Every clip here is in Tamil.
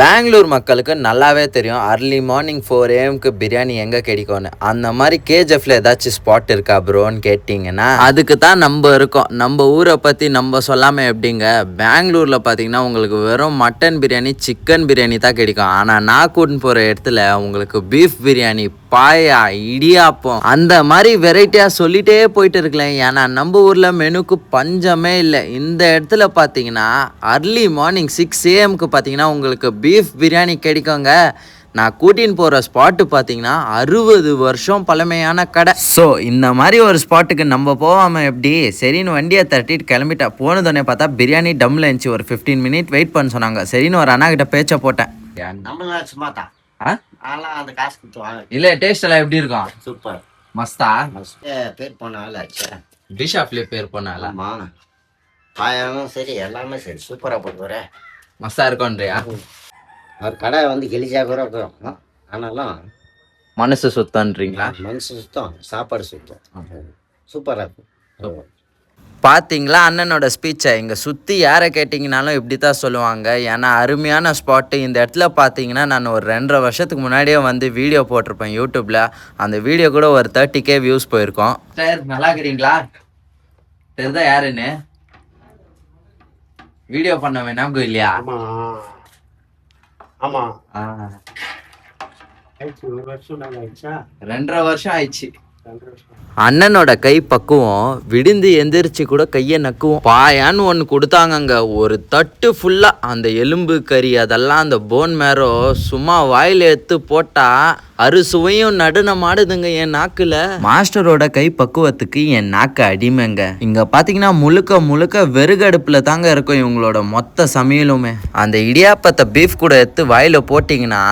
பெங்களூர் மக்களுக்கு நல்லாவே தெரியும் அர்லி மார்னிங் 4 AM பிரியாணி எங்கே கிடைக்கும்னு. அந்த மாதிரி கேஜிஎஃப்ல ஏதாச்சும் ஸ்பாட் இருக்கா ப்ரோன்னு கேட்டிங்கன்னா அதுக்கு தான் நம்ம இருக்கோம். நம்ம ஊரை பற்றி நம்ம சொல்லாமல் எப்படிங்க. பெங்களூரில் பார்த்தீங்கன்னா உங்களுக்கு வெறும் மட்டன் பிரியாணி சிக்கன் பிரியாணி தான் கிடைக்கும். ஆனால் நான் கூட்டின்னு போகிற இடத்துல உங்களுக்கு பீஃப் பிரியாணி பாயா இடியாப்பம் அந்த மாதிரி வெரைட்டியாக சொல்லிட்டே போயிட்டு இருக்கலாம். ஏன்னா நம்ம ஊரில் மெனுக்கு பஞ்சமே இல்லை. இந்த இடத்துல பார்த்தீங்கன்னா அர்லி மார்னிங் 6 AM பார்த்தீங்கன்னா உங்களுக்கு பீஃப் பிரியாணி கிடைக்குங்க. நான் கூட்டின்னு போகிற ஸ்பாட்டு பார்த்தீங்கன்னா 60 வருஷம் பழமையான கடை. ஸோ இந்த மாதிரி ஒரு ஸ்பாட்டுக்கு நம்ம போகாமல் எப்படி சரின்னு வண்டியை தட்டிட்டு கிளம்பிட்டா. போனதோடனே பார்த்தா பிரியாணி டம்மில் இருந்துச்சு. ஒரு 15 மினிட் வெயிட் பண்ண சொன்னாங்க. சரின்னு ஒரு அண்ணா கிட்ட பேச்ச போட்டேன். இல்ல டேஸ்ட் எல்லாம் எப்படி இருக்கும்? சூப்பர் மஸ்தா பேர் போனால டிஷ் ஆஃப்லயே பேர் போனால பாயாலும் சரி எல்லாமே சரி சூப்பரா போட்டு மஸ்தா இருக்கும்ன்றியா? அவர் கடை வந்து கெலிஜா கூட இருக்கும். ஆனாலும் மனசு சுத்தம்ன்றீங்களா? மனசு சுத்தம், சாப்பாடு சுத்தம், சூப்பரா இருக்கும். பார்த்தீங்களா அண்ணனோட ஸ்பீச்சை? இங்கே சுற்றி யாரை கேட்டிங்கனாலும் இப்படி தான் சொல்லுவாங்க. ஏன்னா அருமையான ஸ்பாட்டு. இந்த இடத்துல பார்த்தீங்கன்னா நான் ஒரு 2.5 வருஷத்துக்கு முன்னாடியே வந்து வீடியோ போட்டிருப்பேன் யூடியூப்பில். அந்த வீடியோ கூட ஒரு 30K வியூஸ் போயிருக்கோம். சார் நல்லா இருக்கிறீங்களா? தெரிதா யாருன்னு? வீடியோ பண்ண வேணாம் இல்லையா? ஆமா 2.5 வருஷம் ஆயிடுச்சு. அண்ணனோட கை பக்குவம் விடிந்து எந்திரிச்சு கூட கையை நக்குவோம். பாயான்னு ஒன்று கொடுத்தாங்கங்க. ஒரு தட்டு ஃபுல்லா அந்த எலும்பு கறி அதெல்லாம் அந்த போன் மேரோ சும்மா வாயில எடுத்து போட்டா அறுசுவையும் நடுனமாடுதுங்க என் நாக்குல. மாஸ்டரோட கை பக்குவத்துக்கு என் நாக்கு அடிமைங்க. இங்க பாத்தீங்கன்னா முழுக்க முழுக்க வெறுகடுப்புல தாங்க இருக்கும் இவங்களோட மொத்த சமையலுமே. அந்த இடியாப்பத்தை பீஃப் கூட எடுத்து வாயில போட்டீங்கன்னா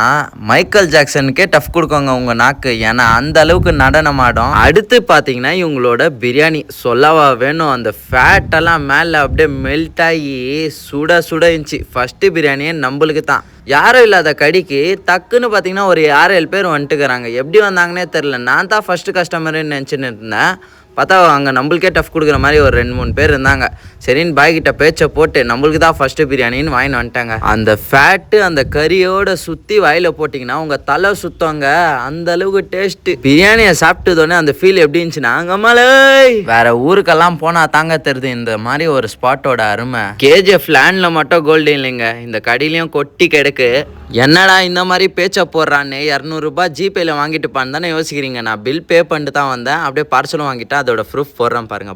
மைக்கேல் ஜாக்சனுக்கே டஃப் கொடுக்குங்க உங்க நாக்கு. ஏன்னா அந்த அளவுக்கு நடனமாடும். அடுத்து பாத்தீங்கன்னா இவங்களோட பிரியாணி சொல்லவா வேணும். அந்த ஃபேட் எல்லாம் மேல அப்படியே மெல்ட் ஆகி சுட சுட இருந்துச்சு. ஃபர்ஸ்ட் பிரியாணியே நம்மளுக்கு தான். யாரும் இல்லாத கடிக்கு டக்குன்னு பார்த்தீங்கன்னா ஒரு 6-7 பேர் வந்துட்டுக்கிறாங்க. எப்படி வந்தாங்கன்னே தெரில. நான் தான் ஃபஸ்ட்டு கஸ்டமருன்னு நினச்சின்னு இருந்தேன். பார்த்தா அங்கே நம்மளுக்கே டஃப் கொடுக்குற மாதிரி ஒரு 2-3 பேர் இருந்தாங்க. சரின்னு பாய்கிட்ட பேச்சை போட்டு நம்மளுக்கு தான் ஃபஸ்ட்டு பிரியாணின்னு வாங்கின்னு வந்துட்டாங்க. அந்த ஃபேட்டு அந்த கறியோட சுற்றி வாயில் போட்டிங்கன்னா உங்கள் தலை சுத்தங்க. அந்த அளவுக்கு டேஸ்ட்டு. பிரியாணியை சாப்பிட்டதோடனே அந்த ஃபீல் எப்படி இருந்துச்சுன்னா அங்கே மலை வேற ஊருக்கெல்லாம் போனால் தாங்க தெரியுது இந்த மாதிரி ஒரு ஸ்பாட்டோட அருமை. கேஜிஎஃப் லேண்டில் மட்டும் கோல்டு இல்லைங்க, இந்த கடையிலையும் கொட்டி கிடக்கு. என்னடா இந்த மாதிரி பேச்சை போடுறான்னு 200 ரூபாய் ஜிபேல வாங்கிட்டு பான்னு தானே யோசிக்கிறீங்க. நான் பில் பே பண்ணிட்டு தான் வந்தேன். அப்படியே பார்சலும் வாங்கிட்டேன். அதோட ப்ரூஃப் போடுறேன் பாருங்க.